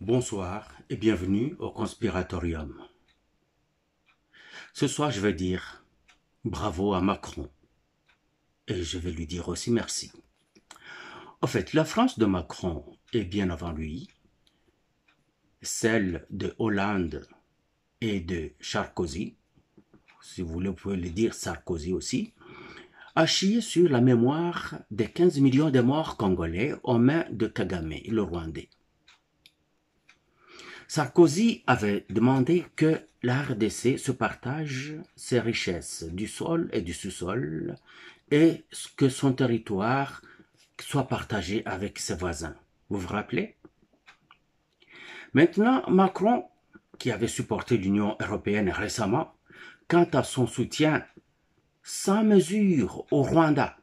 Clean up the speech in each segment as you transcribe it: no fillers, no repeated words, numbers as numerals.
Bonsoir et bienvenue au Conspiratorium. Ce soir, je vais dire bravo à Macron et je vais lui dire aussi merci. En fait, la France de Macron est bien avant lui, celle de Hollande et de Sarkozy, si vous voulez, vous pouvez le dire Sarkozy aussi, a chié sur la mémoire des 15 millions de morts congolais aux mains de Kagame, le Rwandais. Sarkozy avait demandé que la RDC se partage ses richesses du sol et du sous-sol et que son territoire soit partagé avec ses voisins. Vous vous rappelez? Maintenant, Macron, qui avait supporté l'Union européenne récemment, quant à son soutien sans mesure au Rwanda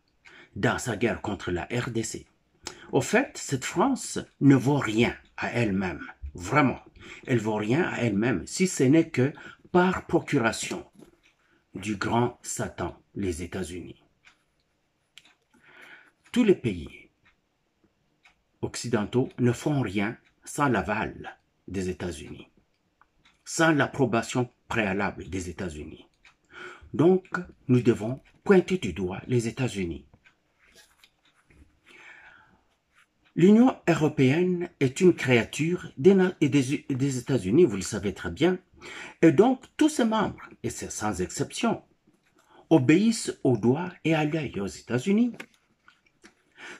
dans sa guerre contre la RDC. Au fait, cette France ne vaut rien à elle-même, vraiment. Elle ne vaut rien à elle-même, si ce n'est que par procuration du grand Satan, les États-Unis. Tous les pays occidentaux ne font rien sans l'aval des États-Unis, sans l'approbation préalable des États-Unis. Donc, nous devons pointer du doigt les États-Unis. L'Union européenne est une créature des États-Unis, vous le savez très bien, et donc tous ses membres, et c'est sans exception, obéissent au doigt et à l'œil aux États-Unis.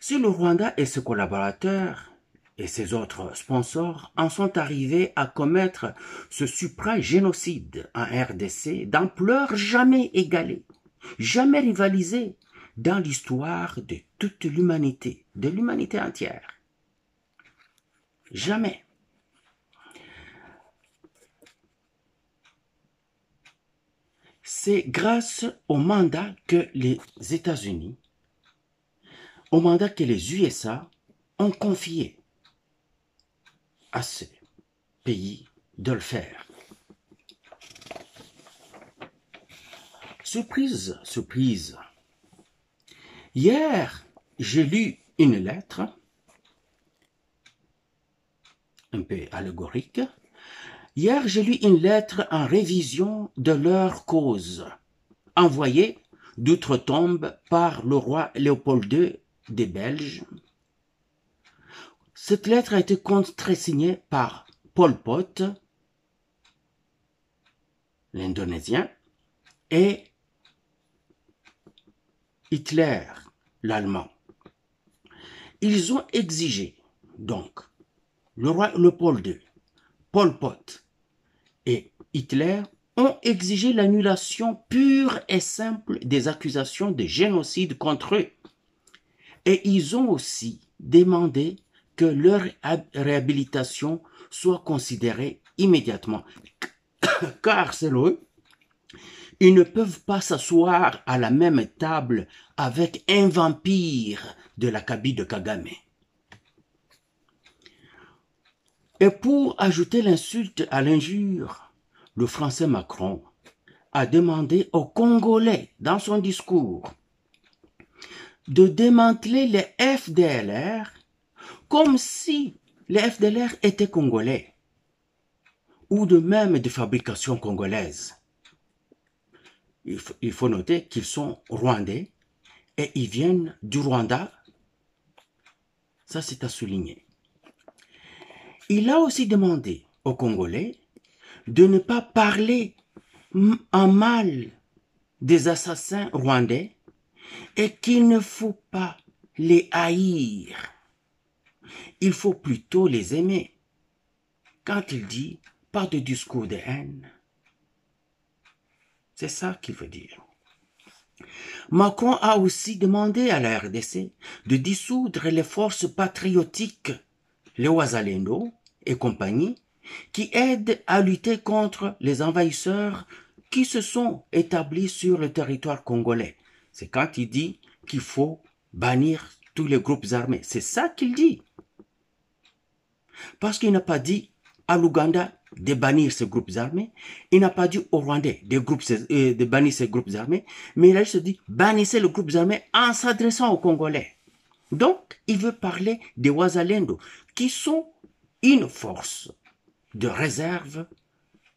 Si le Rwanda et ses collaborateurs et ses autres sponsors en sont arrivés à commettre ce supra-génocide en RDC d'ampleur jamais égalée, jamais rivalisée dans l'histoire de toute l'humanité, de l'humanité entière. Jamais. C'est grâce au mandat que les États-Unis, au mandat que les USA ont confié à ces pays de le faire. Surprise, surprise. Hier, j'ai lu une lettre un peu allégorique. Hier, j'ai lu une lettre en révision de leur cause, envoyée d'outre-tombe par le roi Léopold II des Belges. Cette lettre a été contresignée par Pol Pot, l'Indonésien, et Hitler, l'Allemand. Ils ont exigé, donc, le roi Léopold II, Pol Pot et Hitler ont exigé l'annulation pure et simple des accusations de génocide contre eux. Et ils ont aussi demandé que leur réhabilitation soit considérée immédiatement. Car selon eux, ils ne peuvent pas s'asseoir à la même table avec un vampire de l'acabit de Kagame. Et pour ajouter l'insulte à l'injure, le français Macron a demandé aux Congolais, dans son discours, de démanteler les FDLR comme si les FDLR étaient congolais ou de même de fabrication congolaise. Il faut noter qu'ils sont rwandais et ils viennent du Rwanda. Ça, c'est à souligner. Il a aussi demandé aux Congolais de ne pas parler en mal des assassins rwandais et qu'il ne faut pas les haïr. Il faut plutôt les aimer. Quand il dit pas de discours de haine, c'est ça qu'il veut dire. Macron a aussi demandé à la RDC de dissoudre les forces patriotiques, les Wazalendo et compagnie, qui aident à lutter contre les envahisseurs qui se sont établis sur le territoire congolais. C'est quand il dit qu'il faut bannir tous les groupes armés. C'est ça qu'il dit. Parce qu'il n'a pas dit à l'Ouganda de bannir ces groupes armés, il n'a pas dit aux Rwandais de bannir ces groupes armés, mais il a juste dit bannissez les groupes armés en s'adressant aux Congolais. Donc, il veut parler des Wazalendo, qui sont une force de réserve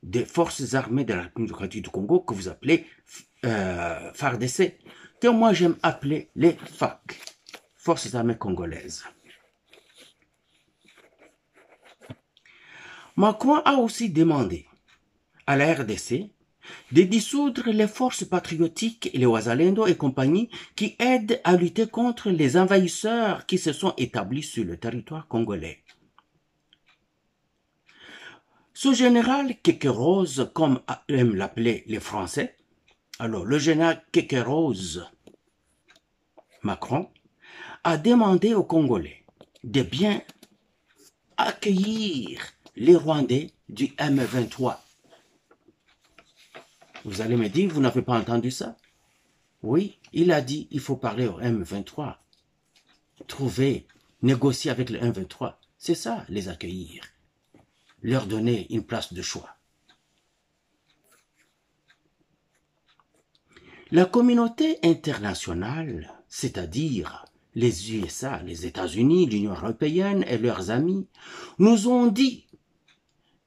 des forces armées de la République démocratique du Congo que vous appelez FARDC, que moi j'aime appeler les FAC, Forces armées congolaises. Macron a aussi demandé à la RDC de dissoudre les forces patriotiques, les Wazalendo et compagnie, qui aident à lutter contre les envahisseurs qui se sont établis sur le territoire congolais. Ce général Kekeroz, comme aiment l'appeler les Français, alors le général Kekeroz Macron a demandé aux Congolais de bien accueillir les Rwandais du M23. Vous allez me dire, vous n'avez pas entendu ça? Oui, il a dit, il faut parler au M23. Trouver, négocier avec le M23. C'est ça, les accueillir. Leur donner une place de choix. La communauté internationale, c'est-à-dire les USA, les États-Unis, l'Union européenne et leurs amis, nous ont dit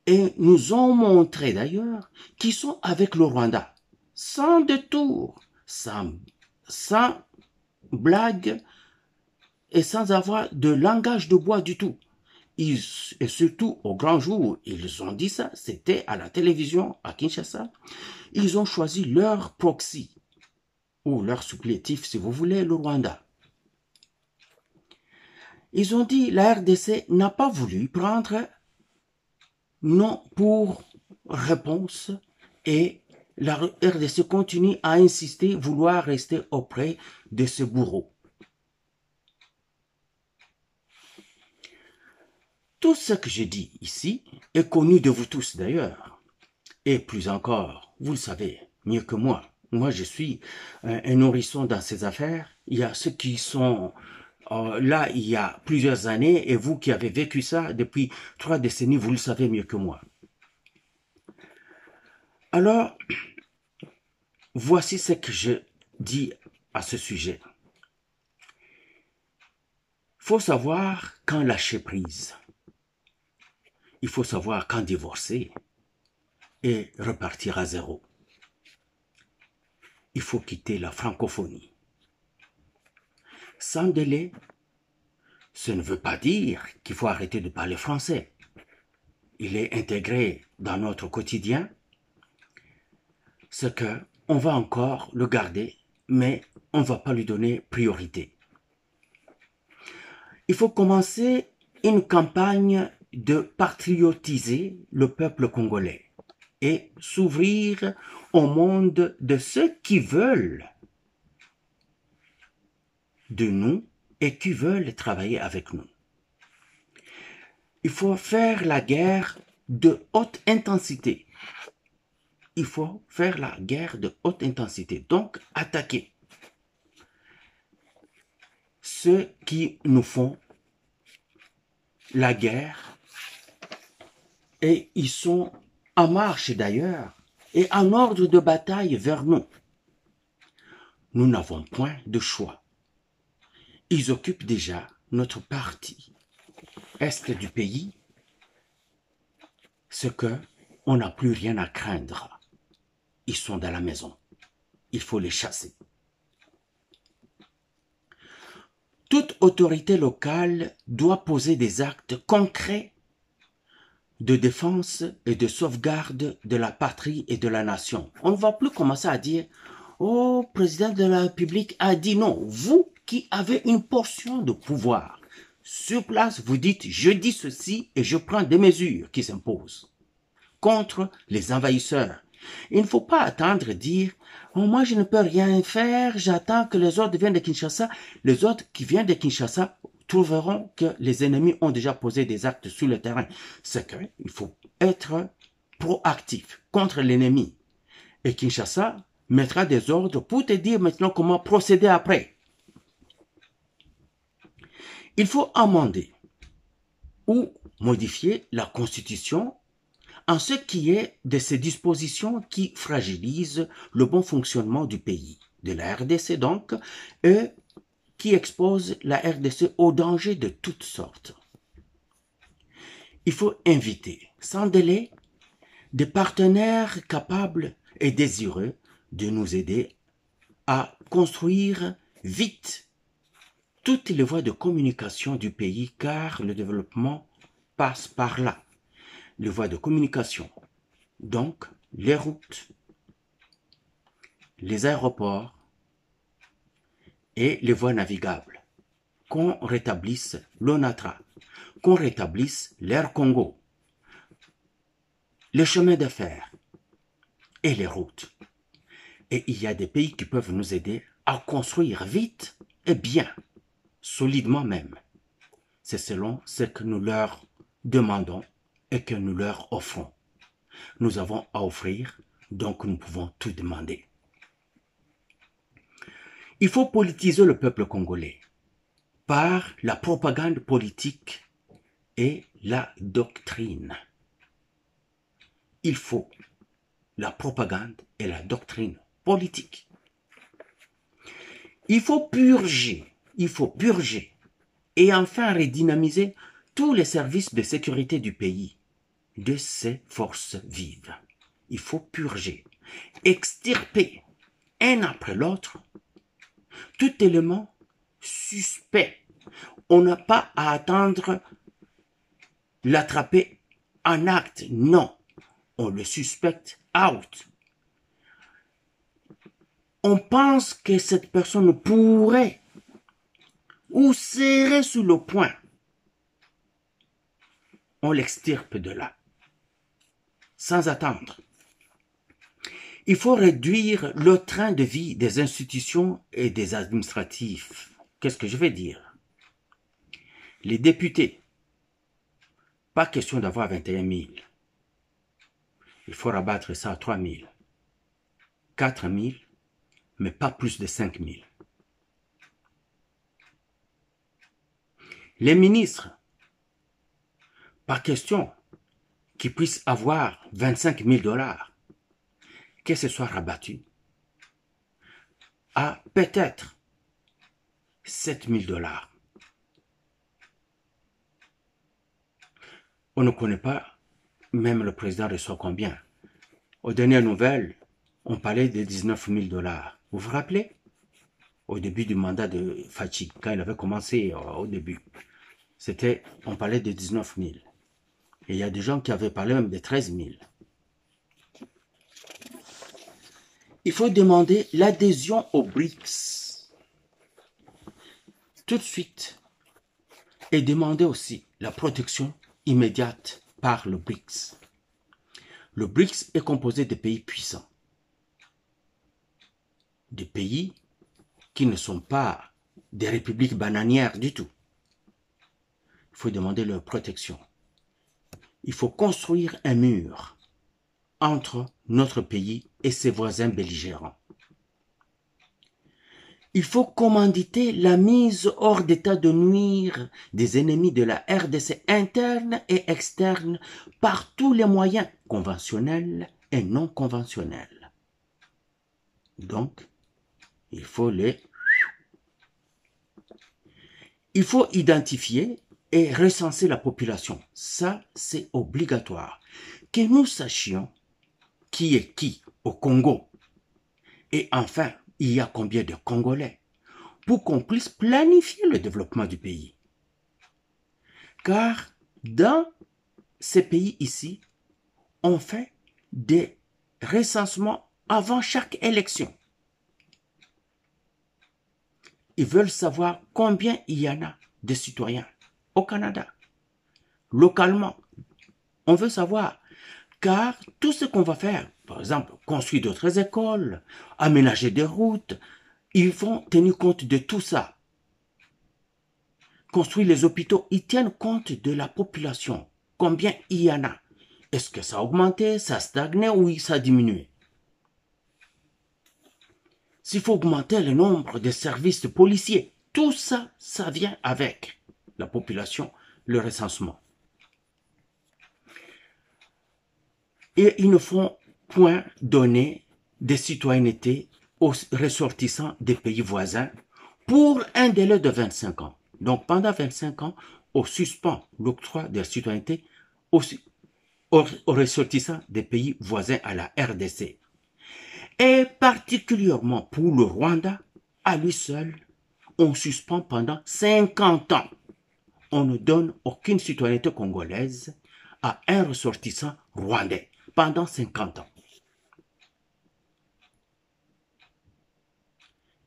et nous ont montré d'ailleurs qu'ils sont avec le Rwanda, sans détour, sans blague et sans avoir de langage de bois du tout. Et surtout au grand jour, ils ont dit ça, c'était à la télévision à Kinshasa, ils ont choisi leur proxy, ou leur supplétif si vous voulez, le Rwanda. Ils ont dit la RDC n'a pas voulu prendre non pour réponse et la RDC continue à insister, vouloir rester auprès de ce bourreau. Tout ce que je dis ici est connu de vous tous d'ailleurs. Et plus encore, vous le savez mieux que moi. Moi, je suis un nourrisson dans ces affaires. Il y a ceux qui sont là il y a plusieurs années et vous qui avez vécu ça depuis 3 décennies, vous le savez mieux que moi. Alors, voici ce que je dis à ce sujet. Il faut savoir quand lâcher prise. Il faut savoir quand divorcer et repartir à zéro. Il faut quitter la francophonie. Sans délai, ce ne veut pas dire qu'il faut arrêter de parler français. Il est intégré dans notre quotidien. C'est qu'on va encore le garder, mais on ne va pas lui donner priorité. Il faut commencer une campagne de patriotiser le peuple congolais et s'ouvrir au monde de ceux qui veulent de nous et qui veulent travailler avec nous. Il faut faire la guerre de haute intensité. Il faut faire la guerre de haute intensité, donc attaquer ceux qui nous font la guerre et ils sont en marche d'ailleurs et en ordre de bataille vers nous. Nous n'avons point de choix. Ils occupent déjà notre partie est du pays, ce que on n'a plus rien à craindre. Ils sont dans la maison. Il faut les chasser. Toute autorité locale doit poser des actes concrets de défense et de sauvegarde de la patrie et de la nation. On ne va plus commencer à dire « Oh, président de la République a dit non. » Vous qui avez une portion de pouvoir, sur place, vous dites « Je dis ceci et je prends des mesures qui s'imposent contre les envahisseurs. » Il ne faut pas attendre dire « Oh, moi, je ne peux rien faire, j'attends que les autres viennent de Kinshasa. » Les autres qui viennent de Kinshasa trouveront que les ennemis ont déjà posé des actes sur le terrain. C'est qu'il faut être proactif contre l'ennemi. Et Kinshasa mettra des ordres pour te dire maintenant comment procéder après. Il faut amender ou modifier la Constitution en ce qui est de ces dispositions qui fragilisent le bon fonctionnement du pays, de la RDC donc, et qui exposent la RDC aux dangers de toutes sortes. il faut inviter sans délai des partenaires capables et désireux de nous aider à construire vite toutes les voies de communication du pays, car le développement passe par là. Les voies de communication, donc les routes, les aéroports et les voies navigables. Qu'on rétablisse l'ONATRA, qu'on rétablisse l'Air Congo, les chemins de fer et les routes. Et il y a des pays qui peuvent nous aider à construire vite et bien, solidement même. C'est selon ce que nous leur demandons et que nous leur offrons. Nous avons à offrir, donc nous pouvons tout demander. Il faut politiser le peuple congolais par la propagande politique et la doctrine. Il faut la propagande et la doctrine politique. Il faut purger et enfin redynamiser tous les services de sécurité du pays de ses forces vives. Il faut purger, extirper un après l'autre tout élément suspect. On n'a pas à attendre l'attraper en acte, non. On le suspecte out. On pense que cette personne pourrait ou serait sous le point. On l'extirpe de là, sans attendre. Il faut réduire le train de vie des institutions et des administratifs. Qu'est-ce que je vais dire? Les députés, pas question d'avoir 21 000. Il faut rabattre ça à 3 000, 4 000, mais pas plus de 5 000. Les ministres, pas question qu'ils puissent avoir 25 000 $, que ce soit rabattu à peut-être 7 000 $. On ne connaît pas, même le président reçoit combien. Aux dernières nouvelles, on parlait de 19 000 $. Vous vous rappelez? Au début du mandat de Fachi, quand il avait commencé au début, on parlait de 19 000. Et il y a des gens qui avaient parlé même de 13 000. Il faut demander l'adhésion aux BRICS tout de suite et demander aussi la protection immédiate par le BRICS. Le BRICS est composé de pays puissants, de pays qui ne sont pas des républiques bananières du tout. Il faut demander leur protection. Il faut construire un mur entre notre pays et ses voisins belligérants. Il faut commanditer la mise hors d'état de nuire des ennemis de la RDC interne et externe par tous les moyens conventionnels et non conventionnels. Donc, il faut identifier et recenser la population. Ça, c'est obligatoire. Que nous sachions qui est qui au Congo. Et enfin, il y a combien de Congolais pour qu'on puisse planifier le développement du pays. Car dans ces pays ici, on fait des recensements avant chaque élection. Ils veulent savoir combien il y en a de citoyens au Canada. Localement, on veut savoir. Car tout ce qu'on va faire, par exemple, construire d'autres écoles, aménager des routes, ils vont tenir compte de tout ça. Construire les hôpitaux, ils tiennent compte de la population. Combien il y en a? Est-ce que ça a augmenté, ça a stagné ou ça a diminué? S'il faut augmenter le nombre de services policiers, tout ça, ça vient avec la population, le recensement. Et ils ne font point donner des citoyennetés aux ressortissants des pays voisins pour un délai de 25 ans. Donc pendant 25 ans, on suspend l'octroi de la citoyenneté aussi aux ressortissants des pays voisins à la RDC. Et particulièrement pour le Rwanda, à lui seul, on suspend pendant 50 ans. On ne donne aucune citoyenneté congolaise à un ressortissant rwandais pendant 50 ans.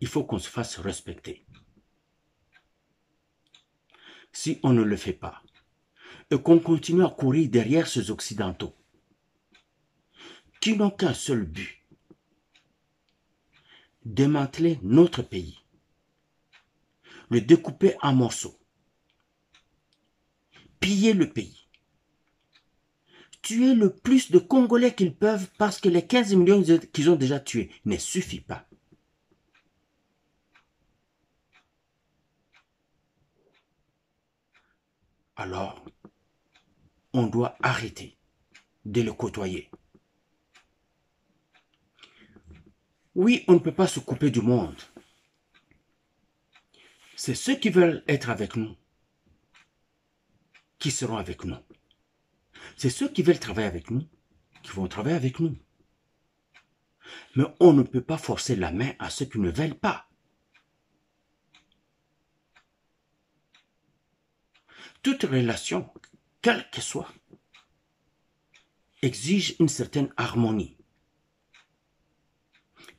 Il faut qu'on se fasse respecter. Si on ne le fait pas, et qu'on continue à courir derrière ces Occidentaux, qui n'ont qu'un seul but, démanteler notre pays, le découper en morceaux, piller le pays, tuer le plus de Congolais qu'ils peuvent parce que les 15 millions qu'ils ont déjà tués ne suffit pas. Alors, on doit arrêter de le côtoyer. Oui, on ne peut pas se couper du monde. C'est ceux qui veulent être avec nous qui seront avec nous. C'est ceux qui veulent travailler avec nous qui vont travailler avec nous. Mais on ne peut pas forcer la main à ceux qui ne veulent pas. Toute relation, quelle que soit, exige une certaine harmonie,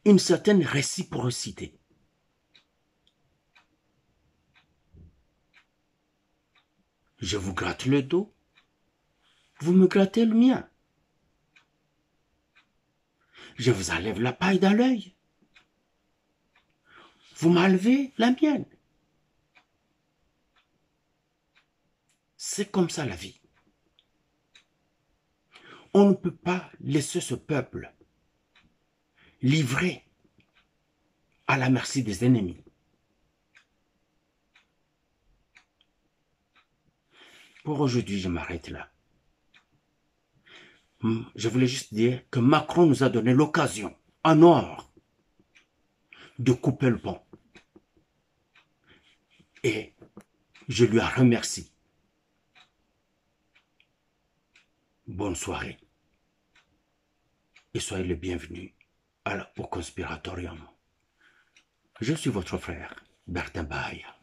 une certaine réciprocité. Je vous gratte le dos, vous me grattez le mien. Je vous enlève la paille dans l'œil, vous m'enlevez la mienne. C'est comme ça la vie. On ne peut pas laisser ce peuple livré à la merci des ennemis. Pour aujourd'hui, je m'arrête là. Je voulais juste dire que Macron nous a donné l'occasion, en or, de couper le pont. Et je lui en remercie. Bonne soirée. Et soyez le bienvenu au Conspiratorium. Je suis votre frère, Bertin Bahia.